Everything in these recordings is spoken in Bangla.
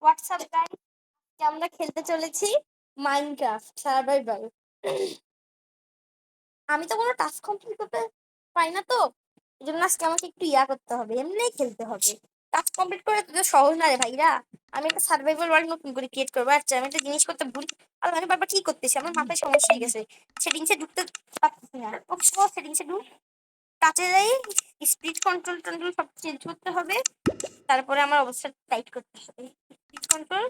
হোয়াটসঅ্যাপ গাইস, আমরা খেলতে চলেছি মাইনক্রাফট সার্ভাইভাল। আমি তো কোনো টাস্ক কমপ্লিট করতে পারি না, তো এই জন্য আজকে আমাকে একটু করতে হবে, এমনিই খেলতে হবে। টাস্ক কমপ্লিট করে তো সহজ না রে ভাইরা। আমি একটা সার্ভাইভাল ওয়ার্ল্ড নতুন করে ক্রিয়েট করবো। আচ্ছা, আমি একটা জিনিস করতে ভুল, আর আমি বারবার কি করতেছি, আমার মাথায় সমস্যা হয়ে গেছে। সেটিংসে ঢুকতে পারতেছি না। ও সেটিংসে ঢুক, টাচে যাই, স্পিড কন্ট্রোল টন্ট্রোল সব চেঞ্জ করতে হবে। তারপরে আমার অবস্থা টাইট করতে হবে। Speed control,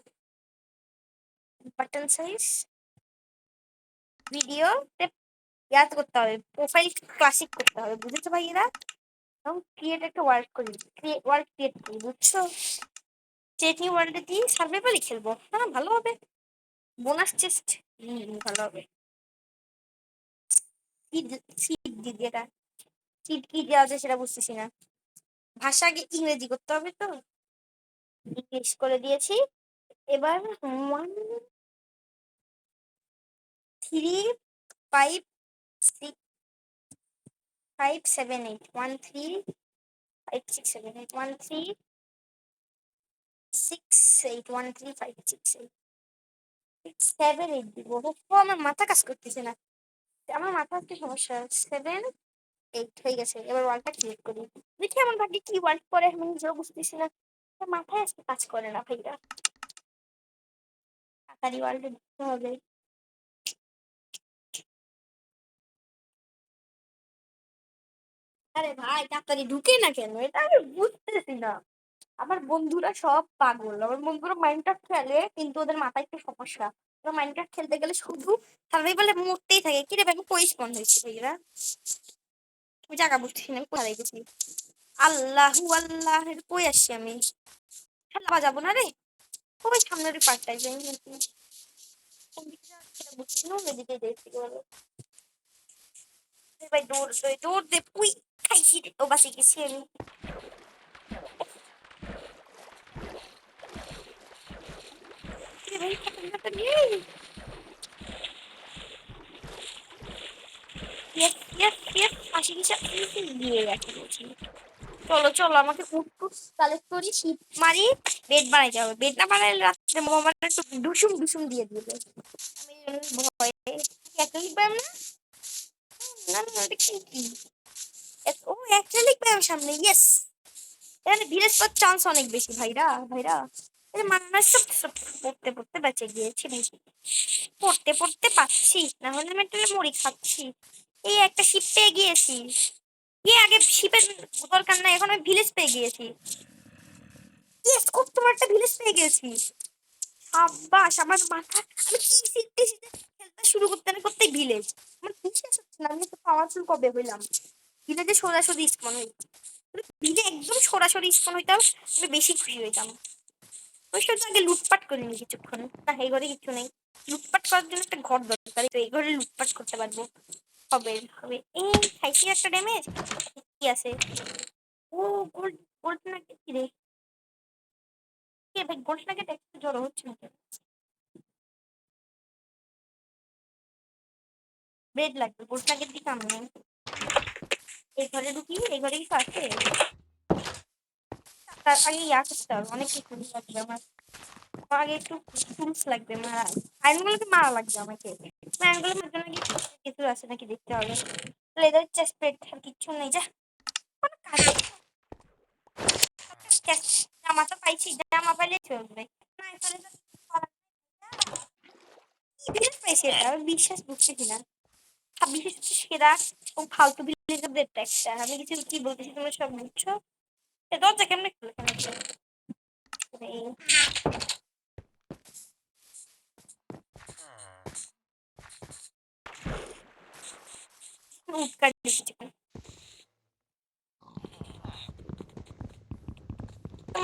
button size, video ইয়াতে করতে হবে, প্রোফাইল ক্লাসিক করতে হবে, বুঝেছো ভাইয়েরা? এবং ক্রিয়েট একটা ওয়ার্ল্ড করি, ওয়ার্ল্ড ক্রিয়েট করি, বুঝছো? চেটনি ওয়ার্ল্ডে দিয়ে সার্ভাইভালই খেলবো, হ্যাঁ ভালো হবে। বোনাস চেস্ট, ভালো হবে। সিড, সিড দিয়ে এটা সিড কি দেওয়া আছে সেটা বুঝতেছি না। ভাষা আগে ইংরেজি করতে হবে, তো ইংলিশ করে দিয়েছি। এবার 1 3 5 6 5 7 8 1 3 5 6 7 8 1 3 6 8 1 3 5 6 8 দিব। আমার মাথা কাজ করতেছে না, আমার মাথা কি সমস্যা। 7 8 হয়ে গেছে। এবার ওয়ালটা ক্রিয়েট করি। দেখি আমার ভাগ্যে কি ওয়ার্ক করে, আমি নিজেও বুঝতেছি না। মাথায় আজকে কাজ করে না ভাইরা। তাড়াতাড়ি ওয়ার্ল্ডে ঢুকতে হবে। আরে ভাই তাড়াতাড়ি ঢুকে না কেন, এটা আমি বুঝতেছি না। আমার বন্ধুরা সব পাগল, আমার বন্ধুরা মাইনক্রাফট খেলে কিন্তু ওদের মাথায় একটু সমস্যা। ওরা মাইনক্রাফট খেলতে গেলে শুধু সার্ভাইভালে মরতেই থাকে। কি রে ভাই, আমি কই স্পন হয়েছি ভাইরা? আমি জায়গা বুঝতেছি না, আমি কোথায় গেছি। আল্লাহু আল্লাহ, কই আসছি আমি? খেলা যাবো না রে, ওই সামনের পার্টটাই যাই নাকি? কোন দিকে যাচ্ছি সেটা বুঝছি না, ওদিকে যাইছি বলো। এ ভাই দৌড় দে, দৌড় দে, উই খাইছি রে, ও বাঁচি গেছি আমি। এ ভাই খাতা নিয়ে ইয়েস ইয়েস ইয়েস, ফাঁসি গেছে দিয়ে গেছে বলছি। চলো চলো, আমাকে উঠ টুট কালেক্ট করি, শীত মারি, বেড বানাইতে হবে। বেড না বানাইলে রাত্রে মোহাম্মদ একটু ডুসুম ডুসুম দিয়ে দিবে। আমি ভয়ে একটা লিখবে না, না না এটা কি? ও একটা লিখবে আমি সামনে, ইয়েস। এখানে ভিলেজ পাওয়ার চান্স অনেক বেশি ভাইরা ভাইরা। এই মানুষ সব সব পড়তে পড়তে বেঁচে গিয়েছি নাকি? পড়তে পড়তে পাচ্ছি, না হলে আমি একটা মুড়ি খাচ্ছি। এই একটা শিপ পেয়ে গিয়েছি। আগে শিপের দরকার নাই, এখন আমি ভিলেজ পেয়ে গিয়েছি। ইয়েস, খুব তোমার একটা ভিলেজ পেয়ে গেছি। সাব্বাস, আমার মাথা, আমি কি শিখতে শিখতে খেলতে শুরু করতে না করতেই ভিলেজ। আমার বিশ্বাস হচ্ছে না, আমি তো পাওয়ারফুল কবে হইলাম। ভিলেজে সোজাসুজি স্পন হই, ভিলে একদম সরাসরি স্পন হইতাম, আমি বেশি খুশি হইতাম। ওই সাথে আগে লুটপাট করে নি কিছুক্ষণ। না, এই ঘরে কিছু নেই। লুটপাট করার জন্য একটা ঘর দরকার, তো এই ঘরে লুটপাট করতে পারবো। হবে হবে। এই খাইছি একটা ড্যামেজ। কি আছে? ও গোল্ড, গোল্ড না কি রে? কে ভাই গোল্ড না কেটে একটু জড়ো হচ্ছে না? ব্রেড লাগবে, গোল্ড না কেটে দিতাম না। এই ঘরে ঢুকি, এই ঘরে কিছু আছে? তার আগে করতে হবে, অনেক কিছু লাগবে আমার। আগে একটু টুলস লাগবে, মারা আইনগুলোকে মারা লাগবে আমাকে। আইনগুলো মারতে নাকি কিছু আছে নাকি দেখতে হবে। লেদার চেস্ট প্লেট আর কিচ্ছু নেই, যা কোনো কাজ। জামা তো পাইছি, জামা পাইলে চলবে। না এখানে তো কি বিশেষ পাইছি, এটা আমি বিশ্বাস বুঝতেছি না। বিশেষ হচ্ছে সেরা এবং ফালতু বিলেজদের ট্যাক্সটা। আমি কিছু কি বলতেছি তোমরা সব বুঝছো? দরজা কেমনে খুলে উৎকার দিচ্ছি।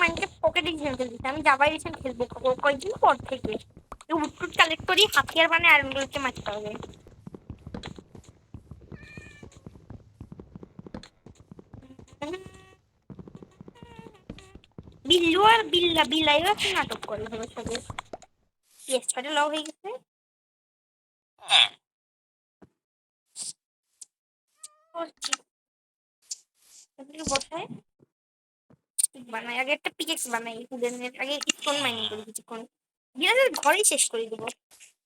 মাইন্ডকে পকেটে খেলতে দিচ্ছে, আমি যাবাই রেখে খেলবো কয়েকদিন পর থেকে। উটফুট কালেক্ট করি, হাতিয়ার বানায় আয়রনগুলোকে মারতে হবে। বিল্লু আর বিল্লাইও একটা নাটক করে ভেবে সাথে। ইয়েস্টারে লও হয়ে গেছে। করছি বসায় বানাই, আগে একটা পিকেক্স বানাই, আগে স্টোন মাইনিং করি কিছুক্ষণ, বিড়ালের ঘরেই শেষ করে দেবো।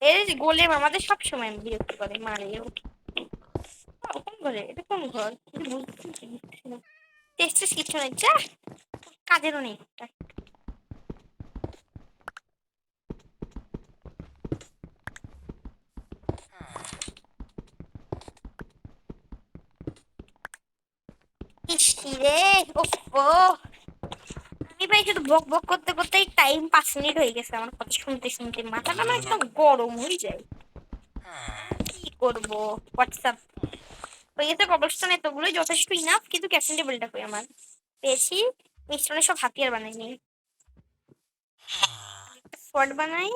এই যে গোলেম আমাদের সব সময় বিরক্ত করে, মারেও। কোন ঘরে, এটা কোন ঘর? বুঝতেছি না, টেস্টের কিছু নেই, যা কাজেরও নেই একটা। ইসি রে, ওফো, আমি ভাই শুধু বক বক করতে করতেই টাইম 5 মিনিট হয়ে গেছে আমার কথা শুনতে শুনতে, মাথাটা আমার একদম গরম হয়ে যায়। কি করবো? হোয়াটসঅ্যাপ হয়ে গেছে, কবলস্টোন এতগুলোই যথেষ্ট ইনাফ, কিন্তু ক্যাফিন টেবিলটা কই আমার? পেয়েছি। মিশ্রণে সব হাতিয়ার বানাইনি, ফোর্ট বানাই,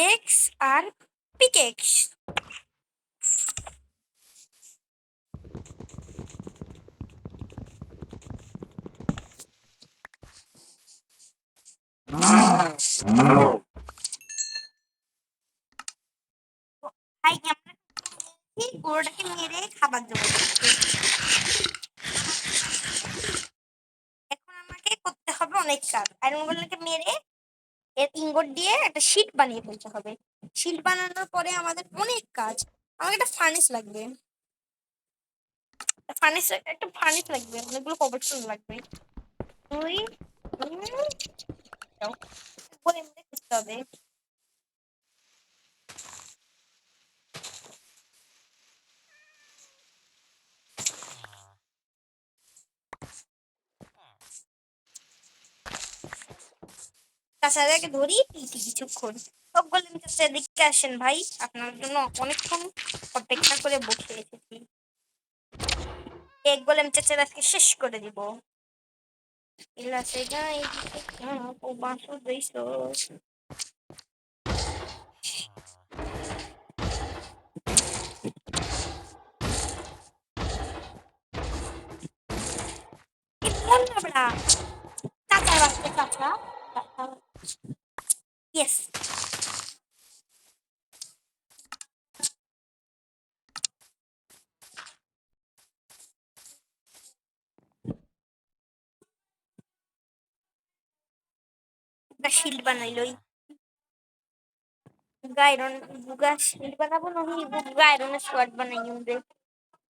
এক্স আর পিকেক্স। ভাই আমরা গরুটাকে মেরে খাবার জোগাড় করছি। এখন আমাকে করতে হবে অনেক কাজ, আয়রন গোলেমকে মেরে এর ইঙ্গট দিয়ে একটা শীট বানিয়ে ফেলতে হবে। শীট বানানোর পরে আমাদের অনেক কাজ, আমাকে একটা ফার্নেস লাগবে, ফার্নেস, একটা ফার্নেস লাগবে, অনেকগুলো কবরস্টোন লাগবে। তুই বলে এমনি খুঁজতে হবে। তাছাড়াকে ধরি কিছুক্ষণ। সব গোলেম চাচা এদিকে আসেন ভাই, আপনার জন্য অনেকক্ষণ অপেক্ষা করে বসে এসেছি। এক গোলেম চাচার আজকে শেষ করে দিব। ইলাসে গাই ও বাঁশো দিছো। কোন লাবড়া? চাচা রাখতে চাচা। ইয়েস, একটা শিল্ড বানাইলই। গায়রন বুগা শিল্ড বানাবো নহি, বুগা আয়রনের সোয়ার্ড বানাই নিউরে।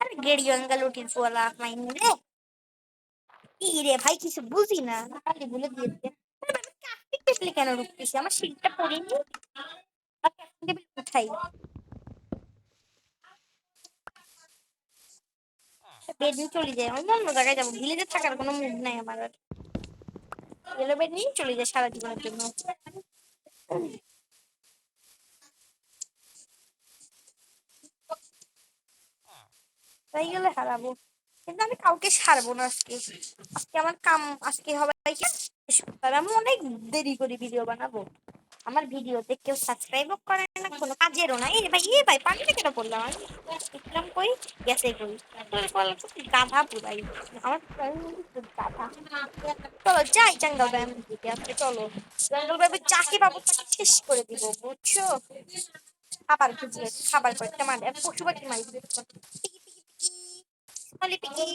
আরে গেড়ি অঙ্গা লুটির পোলা মাইন রে। কি রে ভাই, কিছু বুঝি না, খালি বলে দিয়েছে। কার্তিক পেছলে কেন ঢুকতেছি, আমার শিল্ডটা পরিনি, আর ক্যাপ্টেন টেবিল উঠাই। বেড নিয়ে চলে যায়, আমি অন্য জায়গায় যাবো, ভিলেজে থাকার কোনো মুড নাই আমার আর। গেলো বেড নিয়ে চলে যায় সারা জীবনের জন্য, তাই গেলে হারাবো। কিন্তু আমি কাউকে ছাড়বো না আজকে, আজকে আমার কাম, আজকে হবে কি, আমি অনেক দেরি করে ভিডিও বানাবো। আমার ভিডিওতে কেউ সাবস্ক্রাইবও করে না, কোনো কাজেরও না। এই ভাই পানিতে কেন পড়লাম আমি? দেখলাম কই, গেছে কই, গাধা পুরাই আমার, গাধা। চলো যাই জঙ্গল ব্যায়াম দিতে, আজকে চলো জঙ্গল ব্যায়ামে চাকরি বাবু তাকে শেষ করে দিব, বুঝছো? খাবার খুঁজলে খাবার কয়েকটা মারে, আর পশু পাখি মারি পিকি পিকি,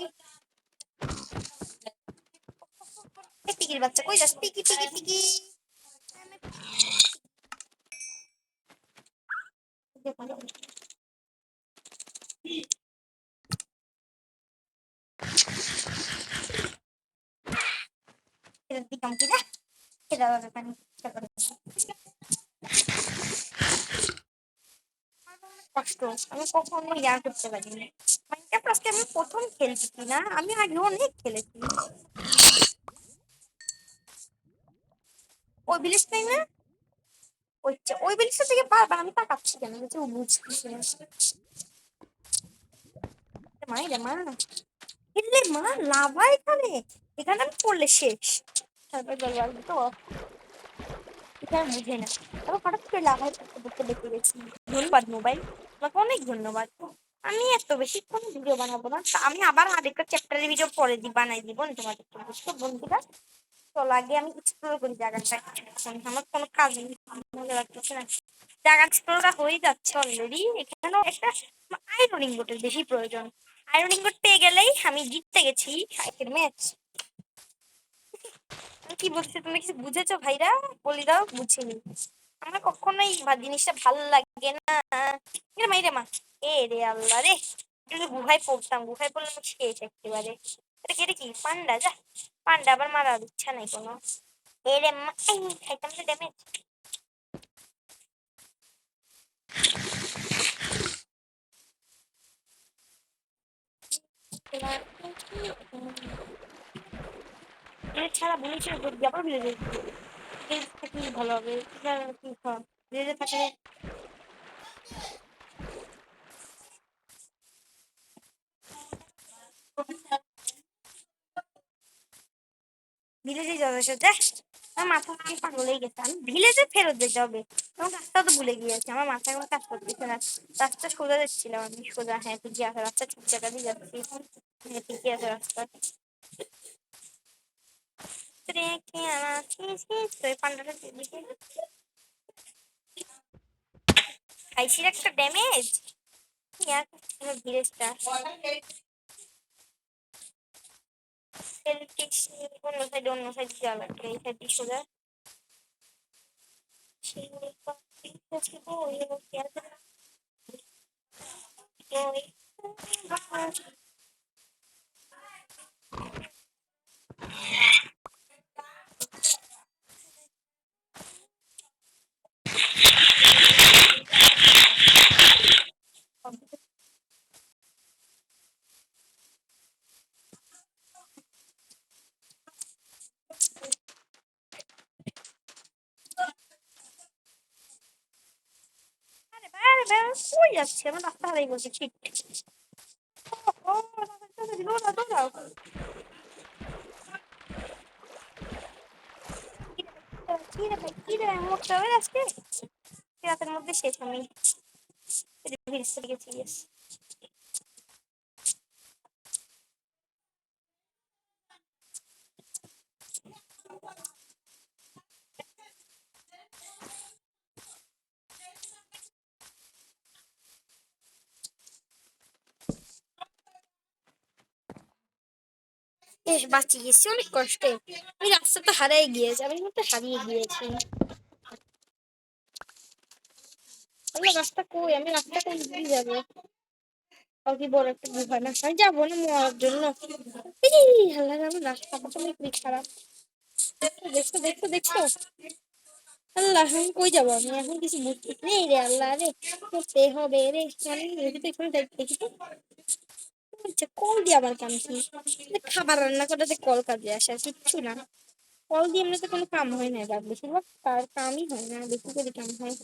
পিকির বাচ্চা কই যাস, পিকি পিকি পিকি। দিতাম কি না, খেতে হবে পানি, কষ্ট, আমি কখনো ইয়া করতে পারিনি মাইনক্রাফট, আজকে আমি প্রথম খেলছি না, আমি আগে অনেক খেলেছি। ওই ভিলেজ তাই না, ওই ভিলেজটা থেকে বারবার আমি তাকাচ্ছি কেন, কিছু বুঝতেছি না। মাই রে মা, এলে মা লাভা এখানে, এখানে আমি পড়লে শেষ। তারপর জলবায়ু তো এটা আমি বুঝি না, তারপর হঠাৎ করে লাভায় পড়তে পড়তে দেখে গেছি। ধন্যবাদ মোবাইল, তোমাকে অনেক ধন্যবাদ। আমি এত বেশিক্ষণ ভিডিও বানাবো না, আমি আবার আরেকটা চ্যাপ্টারের ভিডিও পরে বানাই দিব তোমাদের, বুঝছো বন্ধুরা? চলো আগে আমি এক্সপ্লোর করি জায়গাটা, আমার কোনো কাজ নেই, ভালো লাগতেছে না। জায়গা এক্সপ্লোর হয়ে যাচ্ছে অলরেডি, এখানেও একটা আয়রন ইনগটের বেশি প্রয়োজন। আয়রন ইনগট পেয়ে গেলেই আমি জিততে গেছি আগের ম্যাচ। কি বলছো তুমি, কিছু বুঝেছো ভাইরা? বলি দাও বুঝিনি। আমার কখনোই জিনিসটা ভালো লাগে না। মাইরে মা, এ রে আল্লাহ রে, একটু গুহায় পড়তাম, গুহায় পড়লে আমি শেষ একেবারে। এটা কি, এটা কি পান্ডা? যা, পান্ডা আবার মারার ইচ্ছা নাই কোনো। এ রে মা, এই খাইতাম তো ড্যামেজ। ছাড়া বলেছিল আবার ভিলেজে থাকলে ভালো হবে। কি ভিলেজে থাকলে ভিলেজে যাবে সেটা। আমার মাথা থেকে পাগল হয়ে গেছে, আমি ভিলেজে ফেরত যেতে হবে। আমার রাস্তা তো ভুলে গিয়েছি, আমার মাথায় কোনো কাজ করতেছে না। রাস্তা সোজা যাচ্ছিলাম আমি, সোজা, হ্যাঁ ঠিকই আছে রাস্তা, ঠিক জায়গা দিয়ে যাচ্ছি। হ্যাঁ ঠিকই আছে রাস্তা। পান্ডাটা দিকে খাইছির একটা ড্যামেজ। ভিলেজটা অন্য সাইডে, অন্য সাইড যাওয়া লাগবে, এই সাইড সোজা। কই যাচ্ছে, আমার রাস্তা হারাই বলছে ঠিক। ও দৌড়াও। কি রে ভাই, কি রে মরতে হবে আজকে, রাতের মধ্যে শেষ আমি। গেছি। বেশ বাঁচিয়ে গেছি অনেক কষ্টে। আমি রাস্তা তো হারাই গিয়েছি, আমি তো হারিয়ে গিয়েছি। আমি রাস্তা কই, আমি রাস্তা কই দিয়ে যাবো? কি বড় একটা গুহা না, আমি যাবো না মরার জন্য। হাল্লা, আমার রাস্তা খুবই খারাপ। দেখছো দেখছো দেখছো, আল্লাহ আমি কই যাবো? আমি এখন কিছু বুঝতেছি নেই রে আল্লাহ রে, করতে হবে রে। এখানে দেখি তো, আচ্ছা কল দিয়ে আবার কামছি। খাবার রান্না করাতে কল কাজে আসে আর কিচ্ছু না। কল দিয়ে এমনিতে কোনো কাম হয় না, এবার বেশিরভাগ তার কামই হয় না, বেশি করে কাম হয়।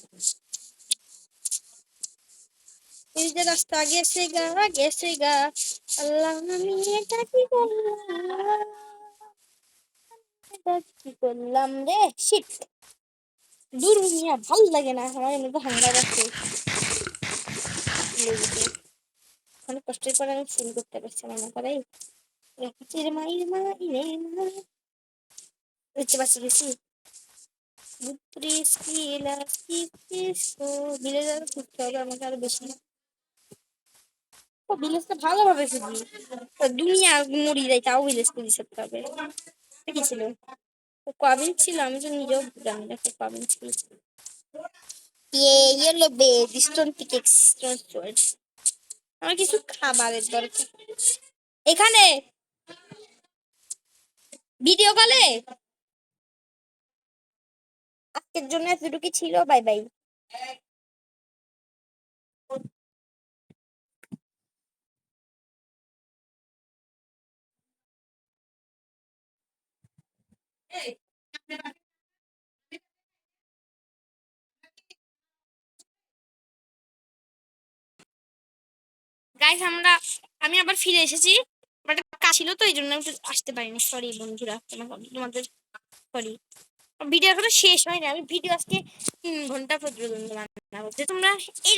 এই যে রাস্তা গেছে গা, আল্লাহ আমি এটা কি করলাম, এটা কি করলাম রে, শিট। দূর মিয়া, ভাল লাগে না আমার এমনিতে হাঙ্গার আছে। অনেক কষ্টের পরে আমি ফিল করতে পারছি মনে করে চির মাইর মাই রে মা, বুঝতে পারছি গেছি। ভিলেজ আরো ঘুরতে হবে আমাকে আরো বেশি। ও ভিলেজটা ভালোভাবে খুঁজি, দুনিয়া মরি যাই তাও ভিলেজ খুঁজি থাকতে হবে। কি ছিল ও, কবিন ছিল, আমি তো নিজেও জানি না কবিন ছিল। Yellow bed stone pickaxe stone sword. আমার কিছু খাবারের দরকার এখানে, ভিডিও কলে। আজকের জন্য এতটুকু ছিল, বাই বাই। গাইস আমি আবার ফিরে এসেছি, বাট কাজ ছিল তো এই জন্য আমি আসতে পারিনি, সরি বন্ধুরা, তোমাদের সরি। ভিডিও এখনো শেষ হয়নি, আমি ভিডিও আজকে 3 ঘন্টা পর্যন্ত বানাবো, যে তোমরা এই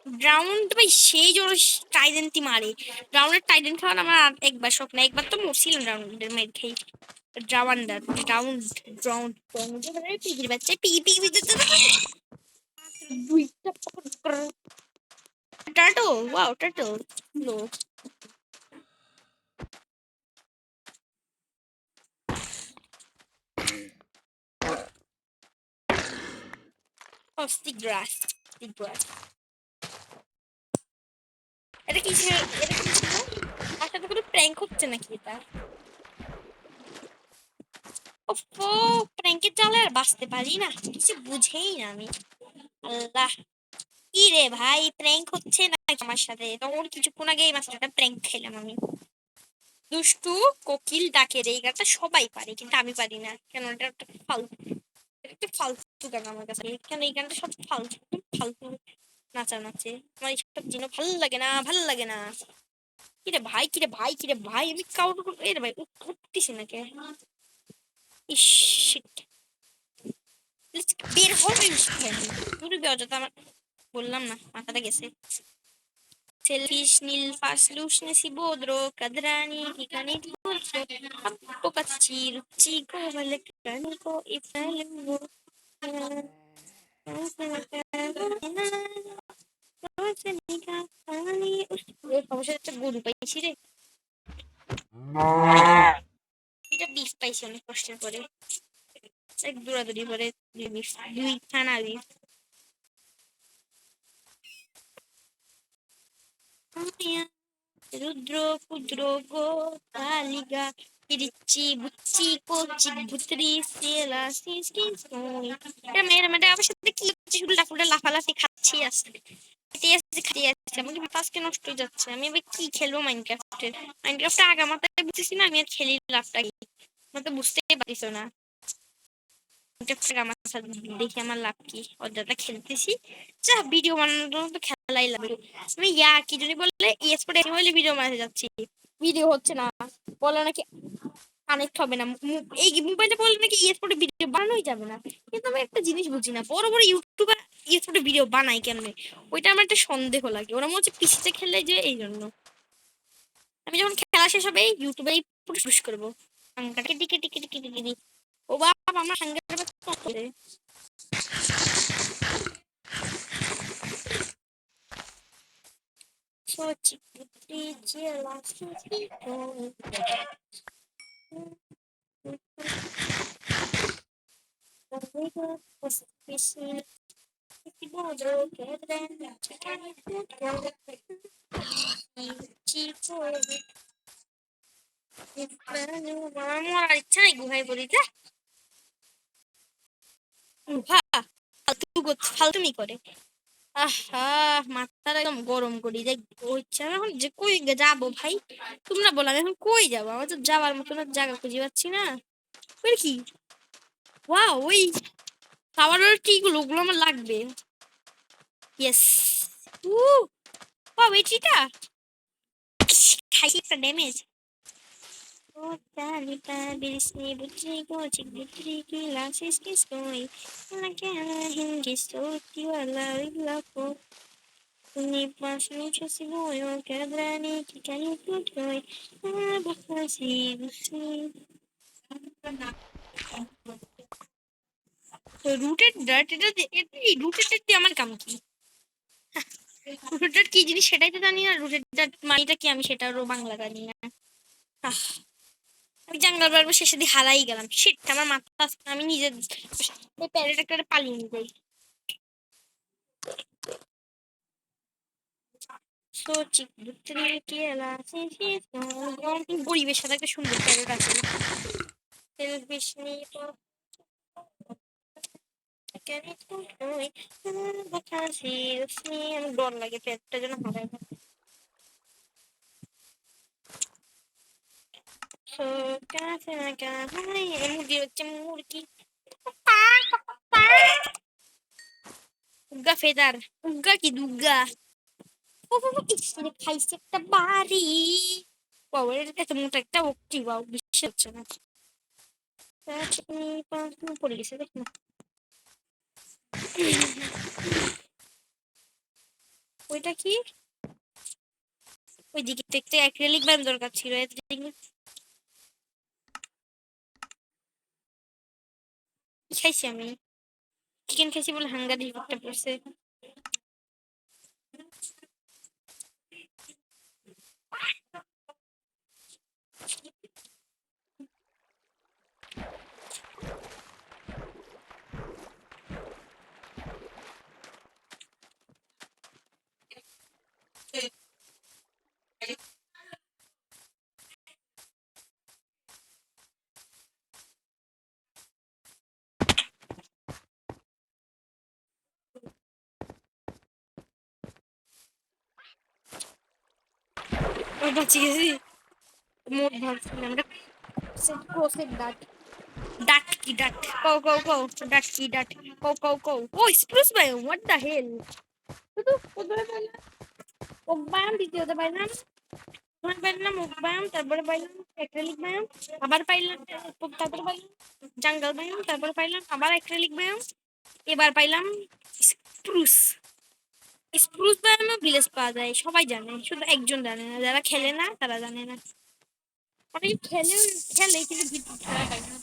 গ্রাউন্ড ভাই সেই জোর টাইডেন্টি মারে। গ্রাউন্ডের টাইডেন্ট খাওয়ার আমার একবার শখ না, একবার তো মরছিলাম গ্রাউন্ডের মেড খেয়ে। ড্রাউন্ডার গ্রাউন্ড গ্রাউন্ড পিগির বাচ্চা, পিগি পিগি দুইটা টার্টল, ওয়াও টার্টল। লো স্টিক গ্রাস, স্টিক গ্রাস। এটা কি ছিল? এটা কি ছিল? আমার সাথে কোনো প্র্যাঙ্ক হচ্ছে নাকি এটা? ওফো, প্র্যাঙ্কের জালে আর বাঁচতে পারি না, কিছু বুঝেই না আমি। আল্লাহ, কি রে ভাই, প্র্যাঙ্ক হচ্ছে না আমার সাথে? তখন কিছুক্ষণ আগে এই মাত্র প্র্যাঙ্ক খেলাম আমি। দুষ্টু কোকিল ডাকে রে, এই গানটা সবাই পারে কিন্তু আমি পারি না কেন? এটা একটা ফালতু, এটা একটা ফালতু গান আমার কাছে। কেন এই গানটা সব ফালতু, একদম ফালতু নাচে। আমার এইসব জিনিস ভালো লাগে না, ভালো লাগে না। কিরে ভাই, কিরে ভাই, কিরে ভাই, আমি কাউর এ রে ভাই উঠতেছি না কে? ইস shit. Let's বের হবে দূরে অযথা আমার, বললাম না মাথাটা গেছে। Selfish nil faslus nesi bodro kadrani kikani tulso pokachi ruchi ko valakani ko ifalmo সমস্যা হচ্ছে গরু পাইছি রে, এটা বিফ পাইছি অনেক কষ্টের পরে, এক দৌড়াদৌড়ি করে দুই খানা বিফ। রুদ্র ক্ষুদ্র গো কালিগা কিরিচি বুচ্চি কোচি ভুতরি সেলা সিসকি সোই। এটা মেয়েরা মেয়েটা আমার সাথে কি হচ্ছে? শুধু লাফুটা লাফালাফি খাচ্ছি আসছে, খেতে আসছে খেতে আসছে, আমার মাথা আজকে নষ্ট হয়ে যাচ্ছে। আমি এবার কি খেলবো মাইনক্রাফটের? মাইনক্রাফটে আগা মাথায় বুঝতেছি না, আমি আর খেলি লাভটা কি? আমার তো বুঝতেই পারিস না আমার সাথে দেখি আমার লাভ কি? অযথা খেলতেছি, যা ভিডিও বানানোর জন্য তো খেলাই লাগবে। আমি কি যদি বললে স্পোর্টে বলে ভিডিও বানাতে যাচ্ছি, ভিডিও হচ্ছে না, বলে নাকি কানেক্ট হবে না। এই মোবাইলে বললে নাকি স্পোর্টে ভিডিও বানানোই যাবে না। কিন্তু আমি একটা জিনিস বুঝি না, বড় বড় ইউটিউবার স্পোর্টে ভিডিও বানাই কেমনে? ওইটা আমার একটা সন্দেহ লাগে। ওরা মনে হচ্ছে পিসিতে খেললে যে এই জন্য। আমি যখন খেলা শেষ হবে ইউটিউবেই পুশ করবো হাঙ্গাটাকে টিকে টিকে টিকে টিকে টিকে। ও বাবা, আমার হাঙ্গার Сочи, прилетела с цветом. Выйдет после песни, и бодро кедрен, чеканит путем. И чего আমার ইচ্ছা নাই গুহায় বলি যা। গুহা ফালতুমি করে। আহা, মাথাটা একদম গরম করি যে ইচ্ছা এখন যে কই যাবো ভাই? তোমরা বলো আমি এখন কই যাবো? আমার তো যাওয়ার মতো জায়গা খুঁজে পাচ্ছি না। ওই কি, ওয়াও, ওই পাওয়ার টি গুলো, ওগুলো আমার লাগবে। ইয়েস, উ ওয়াও, এই টিটা খাইছি একটা ড্যামেজ। ও তালি বিরিসনি বুঝি গোচি বিক্রি কি লাসিস কি সোই না কে হিঙ্গি সোতি ওয়ালা ইলাকো ni pas mucho si voy a quedarme que caí por hoy bukasi busi rooted dirt, এটা রুটেড ডার্ট দিয়ে আমার কাম কি? রুটেড ডার্ট কি জিনিস সেটাই তো জানি না, রুটেড ডার্ট মানিটা কি আমি সেটারও বাংলা জানি না। আমি জাঙ্গল পারবো শেষে দিয়ে হারাই গেলাম। শিট, আমার মাথা, আমি নিজের এই প্যারেট একটা পালিয়ে নিয়ে যাই। গরিবের সাথে একটা সুন্দর প্যারেট আছে। আমার ডর লাগে প্যারেটটা যেন হারায় না। মুরগি হচ্ছে মুরগি, উগা ফেদার, উগা কি দুগা। খাইছে একটা বাড়ি, বাবা এর এত মোটা একটা ওকটি, বাবা বিশ্বাস হচ্ছে না। পড়ে গেছে দেখ না। ওইটা কি? ওই দিকে দেখতে অ্যাক্রিলিক ব্যান্ড দরকার ছিল। খাইছি আমি, চিকেন খাইছি বলে হাঙ্গার রিপোর্টটা পড়ছে। বাঁচিয়ে গেছি। মোট ভাবছিলাম আমরা ক্রোসের ডাট। ডাট কি ডাট? কও কও কও ডাট কি ডাট? কও কও কও। ও স্প্রুস বাই, হোয়াট দ্য হেল? শুধু ওদের পাইলাম ওকবায়াম, দ্বিতীয়তে পাইলাম ওখানে পাইলাম ওকবায়াম, তারপরে পাইলাম অ্যাক্রিলিক বায়াম, আবার পাইলাম, তারপরে পাইলাম জাঙ্গল বায়াম, তারপরে পাইলাম আবার অ্যাক্রিলিক বায়াম, এবার পাইলাম স্প্রুস। স্প্রুস বায়ামও ভিলেজ পাওয়া যায়, সবাই জানে, শুধু একজন জানে না, যারা খেলে না তারা জানে না। অনেকে খেলে খেলে কিন্তু ভিতর খেলা পায় না।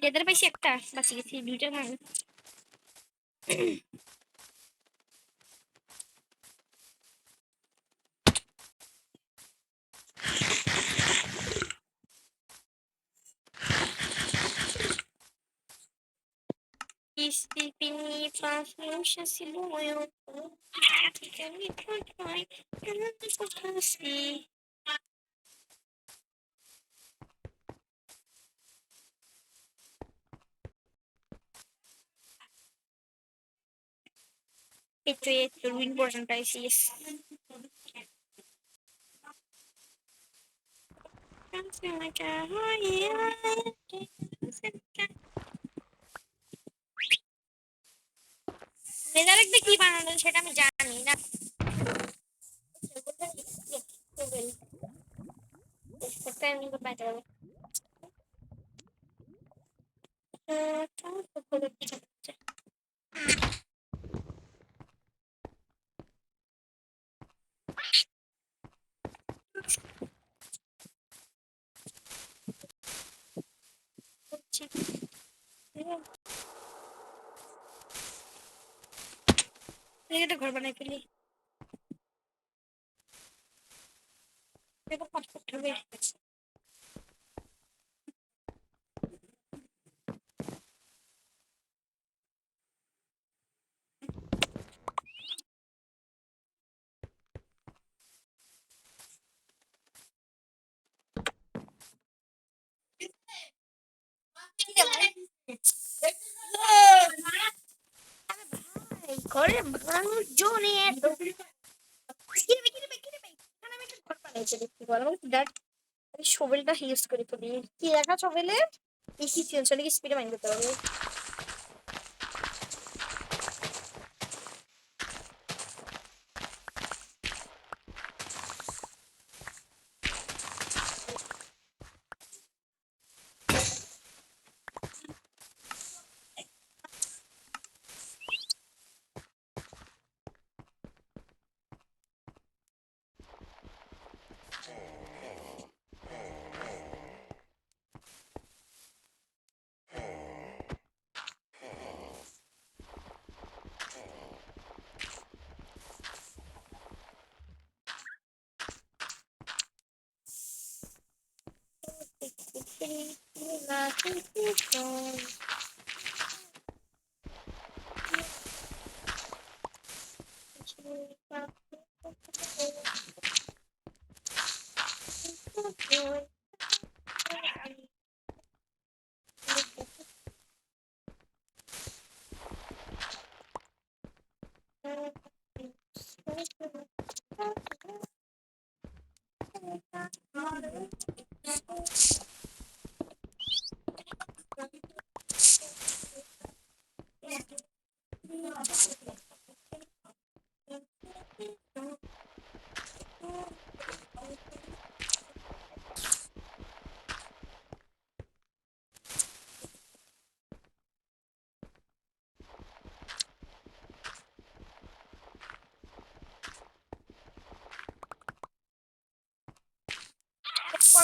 এদের পাইছি একটা, বাঁচি গেছি, দুইটা না। Pini translucent silueta. Can we try? Can we see? Ito important guys, yes. নেদারেকটা কি বানানো সেটা আমি জানি না। একটা ঘর বানাই ফেলি, দেখো কত করতে হবে। ঘরে বানানোর জন্য শোভেলটা ইউজ করে ফেলি। কি দেখা শোভেলে কি কি স্পিডে মাইন্ড করতে হবে।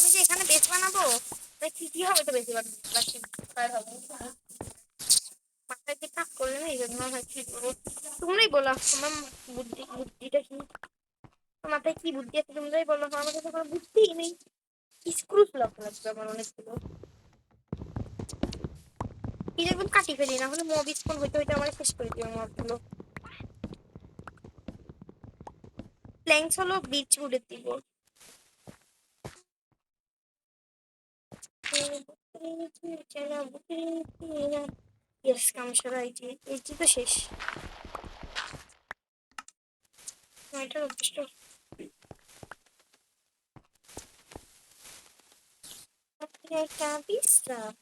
আমি যে এখানে বেচ বানাবো, কি কি হবে তো বেশি বানাবো, মাথায় যে কাজ করলে না, এই জন্য কি করবো তোমরাই বলো। আমার বুদ্ধিটা কি, মাথায় কি বুদ্ধি আছে তোমরাই বলো, আমার কাছে কোনো বুদ্ধিই নেই। স্ক্রুজ লাগবে আমার অনেকগুলো, কি একদম কাটি ফেলি, না হলে মব স্পন হইতে হইতে আমার শেষ করে দিও মবগুলো। প্ল্যাঙ্কস হলো বিচ উডের দিব। ইয়েস কাম সারা এই তো শেষ। এটা যথেষ্ট। একটা বিশ্রাম।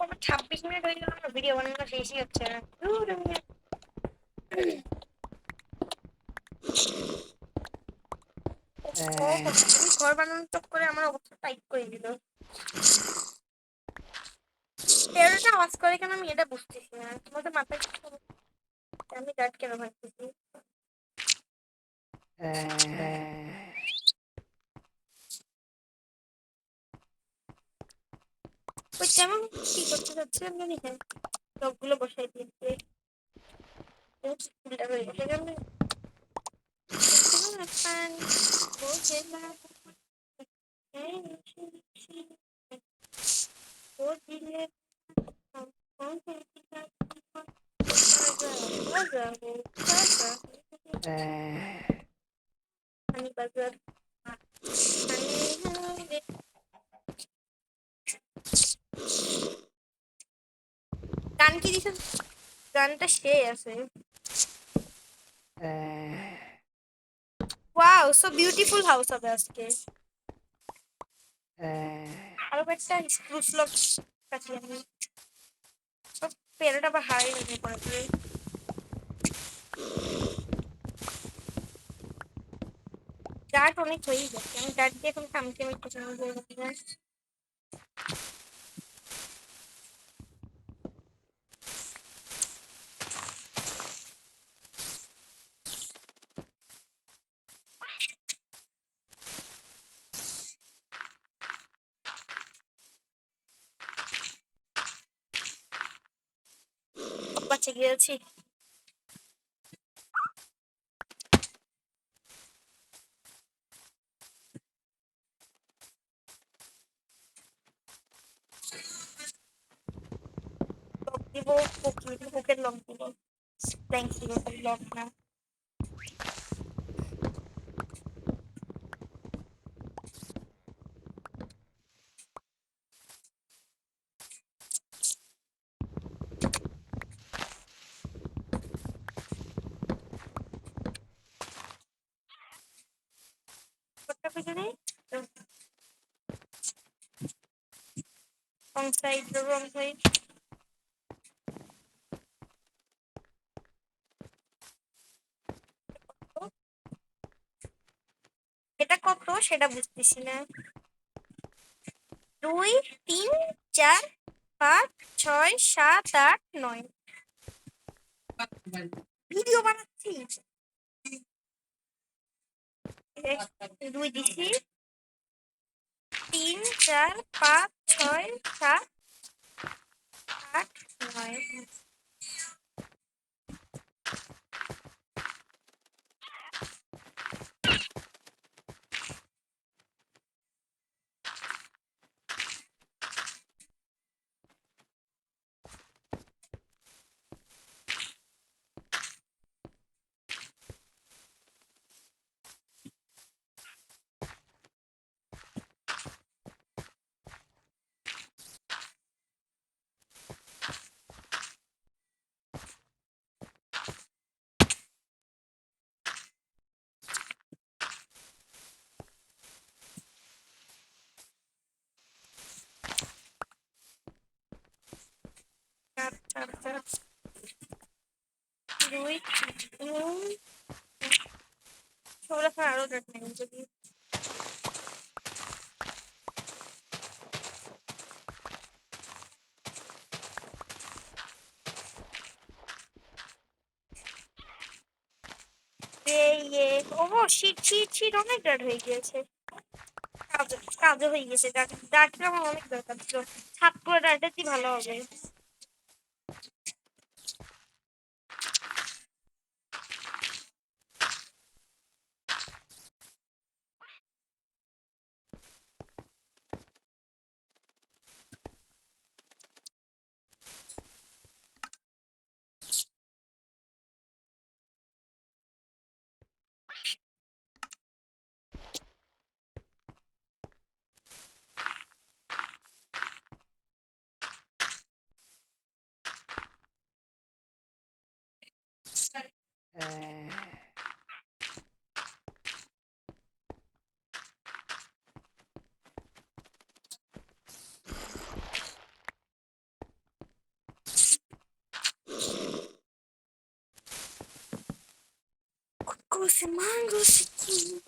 আমার 26 মিনিট হয়ে গেল, আমার ভিডিও বানানো শেষই হচ্ছে না। ঘর বানানোর চক্করে আমার অবস্থা টাইট করে দিল। তেরোটা আওয়াজ করে কেন আমি এটা বুঝতেছি না। তোমাদের মাথায় আমি গার্ড কেন ভাবতেছি। ওই কেমন কি করতে যাচ্ছিলাম জানি। হ্যাঁ, সবগুলো বসাই দিয়েছে। উল্টা করে বসে গেল। গান কি দিছে? গানটা সে আছে। ওয়াও, সো বিউটিফুল হাউস হবে আজকে। আরো একটা স্ক্রু লক কাছে আমি সব পেরেটা আবার হারিয়ে যাবে পরে। গার্ড অনেক হয়েই গেছে, আমি গার্ড দিয়ে এখন কামকে আমি পছন্দ করি না। বাচ্চা গিয়েছি। লক দিব, বুকের লক দিব। থ্যাংক ইউ, লক না। কোনটা পিছনে? Wrong side, wrong side. এটা কত সেটা বুঝতেছি না। 2 3 4 5 6 7 8 9। ভিডিও বানাচ্ছি। 2 দিছি, 3 4 5 6 7 8 9। আচ্ছা, দুই সবার এখন আরো ডেট নেই যদি ও শীত শীত শীত অনেক ডেট হয়ে গিয়েছে। কাজও হয়ে গেছে, ডাক্তার আমার অনেক দরকার ছিল। ছাদ করে ডাক্তারটি ভালো হবে। Cose mango chiquinho.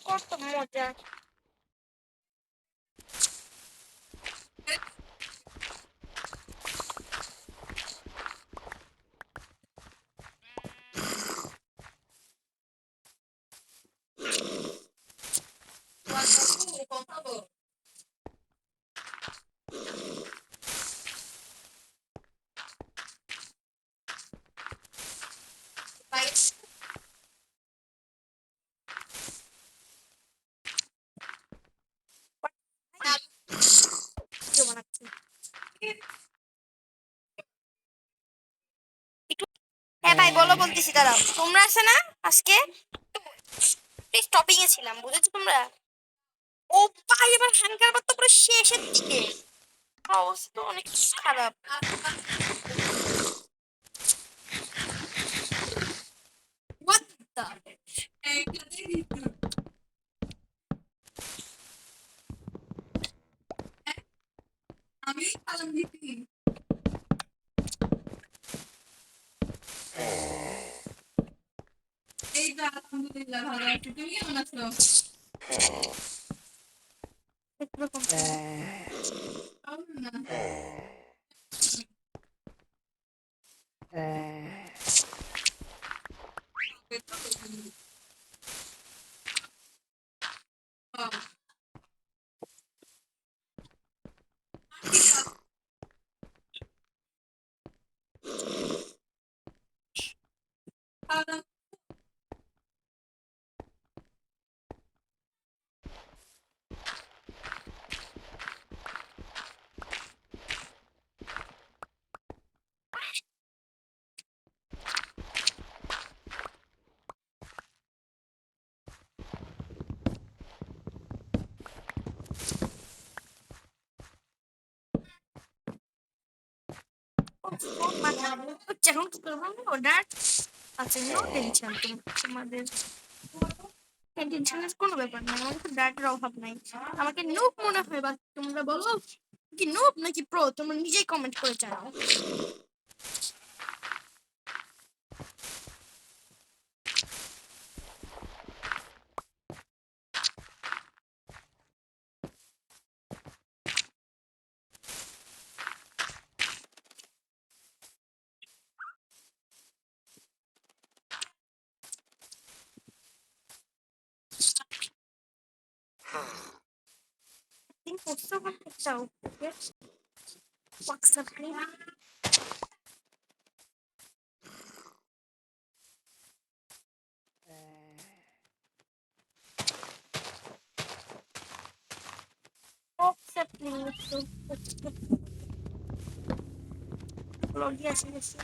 কত মজা। হ্যাঁ ভাই বলো, বলতেছি দাঁড়াও। তোমরা আছে না আজকে টপিং এ ছিলাম, বুঝেছো তোমরা? ও ভাই এবার হ্যান্ডকার তো পুরো শেষের দিকে, অবস্থা তো অনেক খারাপ। What the? আমি কালাম দিতি। এই তো আলহামদুলিল্লাহ ভালো আছি, তুমি কেমন আছো? একরকম এখন কি করবো ওটা? আচ্ছা নো টেনশন, তোমাদের টেনশনের কোনো ব্যাপার নাই, আমাকে তো ডাটার অভাব নাই। আমাকে নুব মনে হয়, বা তোমরা বলো কি নুব নাকি প্রো, তোমরা নিজেই কমেন্ট করে জানাও। Think করছো করতে চাও হোয়াটসঅ্যাপ নিয়ে? হোয়াটসঅ্যাপ নিয়ে লগ আসে গেছে।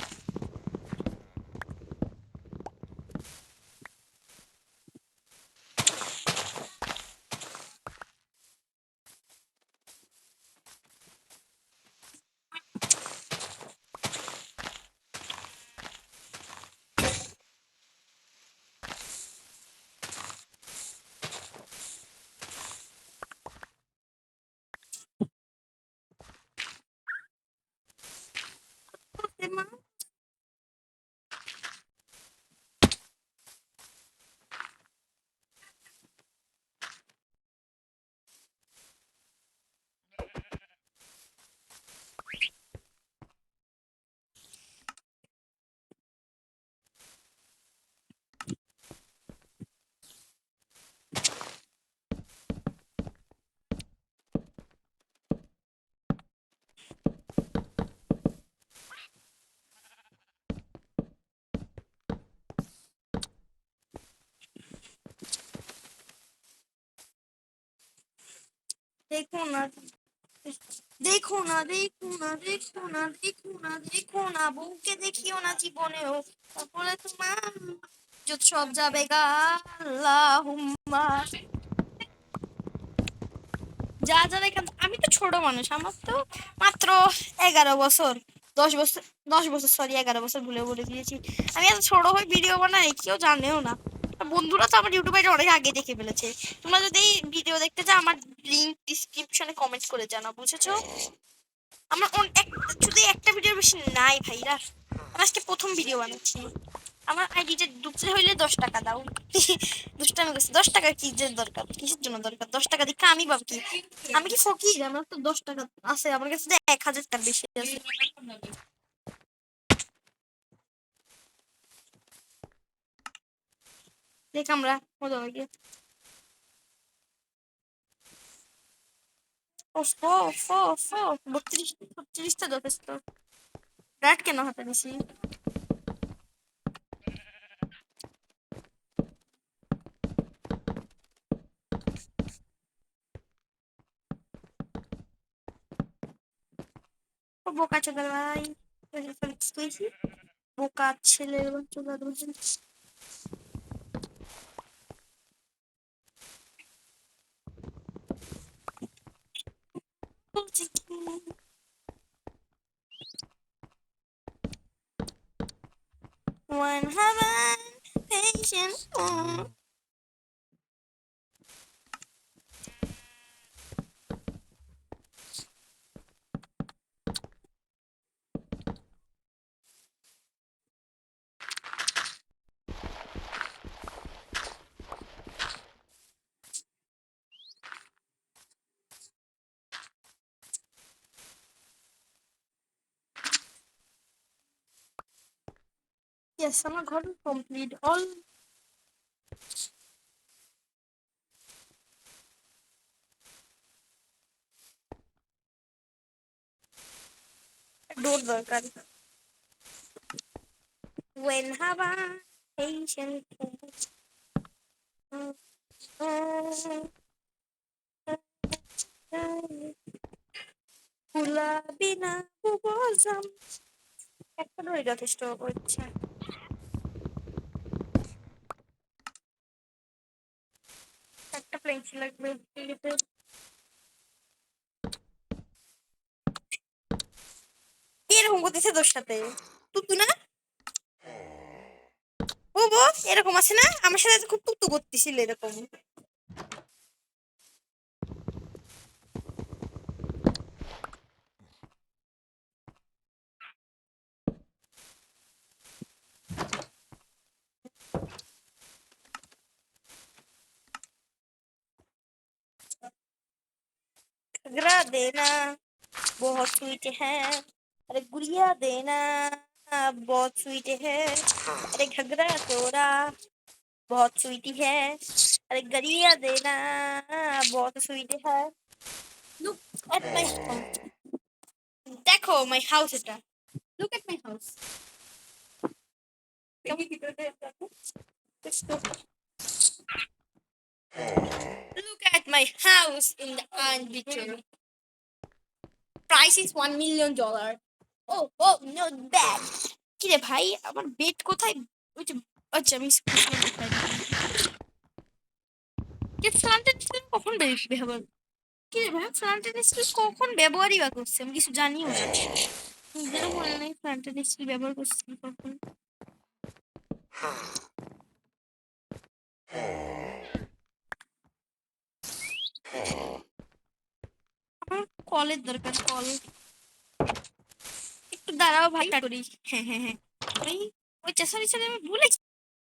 देखो ना देखो ना देखो ना देखो ना देखो ना देखो না বউকে দেখিও না জীবনেও তারপরে তোমার যত সব যাবে গা আল্লাহুম্মা যা যা এখান আমি তো ছোট মানুষ আমার তো মাত্র 11 বছর 10 বছর 10 বছর সরি 11 বছর ভুলে বলে দিয়েছি আমি এত ছোট হয়ে ভিডিও বানাই কেউ জানেও না বন্ধুরা তো আমার ইউটিউবে অনেক আগে দেখে ফেলেছে তোমরা যদি ভিডিও দেখতে চাও আমার লিংক ডিসক্রিপশনে কমেন্ট করে জানাও বুঝেছো আমার শুধু একটা ভিডিও বেশি নাই ভাইরা আমি আজকে প্রথম ভিডিও বানাচ্ছি আমার আইডিটা ঢুকতে হইলে 10 টাকা দাও দুষ্টামি করছি 10 টাকা কি যে দরকার কিসের জন্য দরকার 10 টাকা দিকে আমি ভাব কি আমি কি ফকির আমার তো 10 টাকা আছে আমার কাছে তো 1000 টাকা বেশি আছে দেখ আমরা মজা লাগে ওফ ওফ ওফ 32 37টা যথেষ্ট রাত কেন হাতে নিছি ও বোকা চোদা ভাই বোকা ছেলে চোদা One heaven, patience. Yes, আমার ঘর কমপ্লিট অল ডোর দরকার when have I patient গুলাবি না বুবলজাম একটা ডোরে যথেষ্ট হচ্ছে একটা প্লেন লাগবে এরকম করতেছে তোর সাথে তুতু না ও বো এরকম আছে না আমার সাথে খুব তুতু করতেছিল এরকম घगरा देना बहुत स्वीट है अरे गुड़िया देना बहुत स्वीट है अरे घगरा तोरा बहुत स्वीटी है अरे गरिया देना बहुत स्वीट है लुक एट माय हाउस देखो माय हाउस এটা look at my house look at my house in the picture price is $1 million oh not bad কি রে ভাই আমার বেড কোথায় ওই যে আচ্ছা আমি ফ্লান্টেড স্কিন কখন ব্যবহার কি রে ভাই ফ্লান্টেড স্কিন কখন ব্যবহারই বা করছে আমি কিছু জানিও না নিজেরও মনে নেই ফ্লান্টেড স্কিন ব্যবহার করছি কখন আমার কলের দরকার কল একটু দাঁড়াও ভাই করি হ্যাঁ ওই ওই সরি সরি আমি ভুলে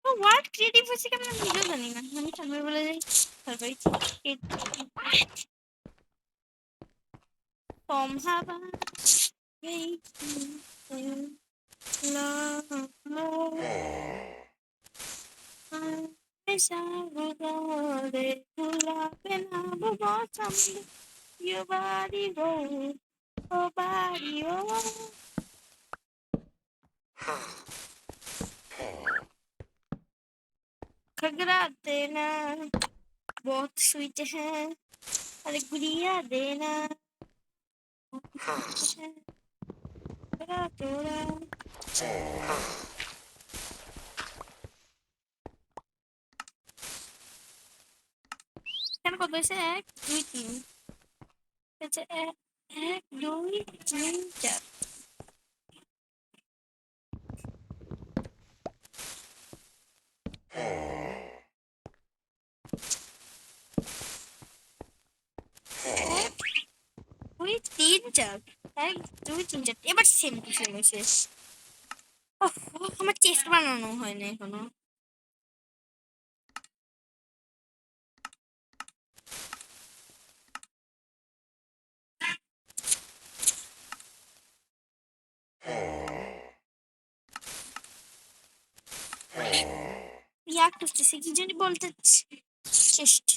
ওয়ার্ড ক্রিয়েটিভ হচ্ছে কেন আমি নিজেও জানি না আমি থাকবে বলে যাই তারপরে কম হাবা Your body roll, oh body roll. घगरा देना बहुत स्वीट है अरे गुड़िया देना তোরা তোরা কেন কত হয়েছে 1 2 3 আচ্ছা 1 2 3 4 2 3 4 1 2 3 4 এবার সেম টু সেম হয়েছে আমার চেস্ট বানানো হয় না এখনো Jak to chce কি জানি বলতে চেস্ট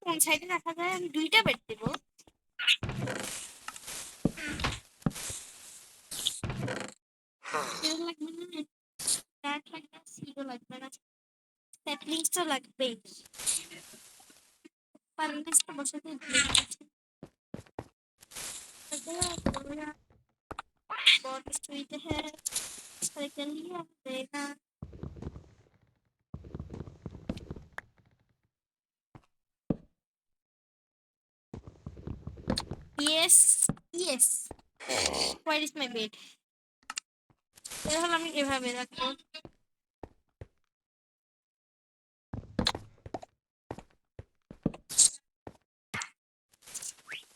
কোন সাইডে রাখা যায় আমি দুইটা বেড দেব এর লাগবে না কাট লাগবে না সিও লাগবে না সেটলিংস তো লাগবেই পারমিস তো বসাতে बहुत स्वीट है साइकिल लिया देना yes yes where is my bed এখন আমি এভাবে রাখবো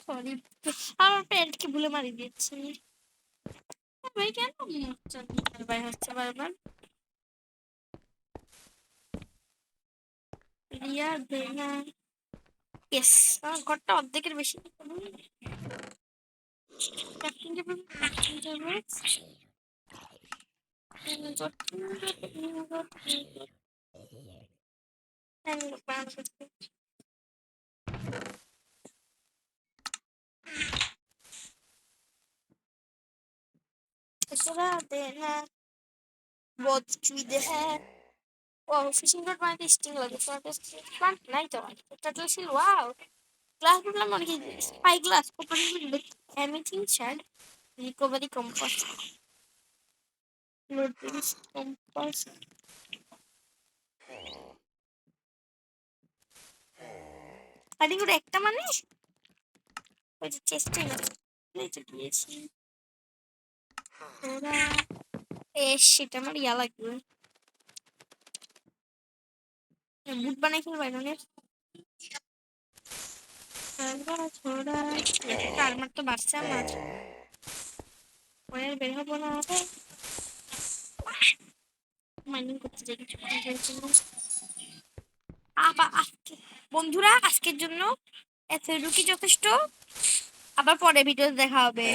সরি আমার প্যান্টকে ভুলে মারি দিয়েছি ভাই কেন ভাই হচ্ছে বারবার রিয়া দেনা ইয়েস আমার ঘরটা অর্ধেকের বেশি ক্যাপ্টেন টেবিল ক্যাপ্টেন টেবিল ऐसा देना बहुत चुईदे है wow fishing rod মানে টেস্টিং লাগে প্লান্ট নাই তো টাটল শিল ওয়াও গ্লাস বললাম অনেক spyglass copper with amethyst shard recovery compass loading compass আরে ওর একটা মানে ওই যে চেস্টে এই যে দিয়েছি ওরা সেটা আমার ইয়া লাগবে বুট বানাই ফেলবো বাইরনের ছোড়া আর্মার তো বাড়ছে আমার পরে বের হবো না মাইনিং করতে যাই কিছু বন্ধুরা আজকের জন্য এতটুকুই যথেষ্ট আবার পরে ভিডিও দেখা হবে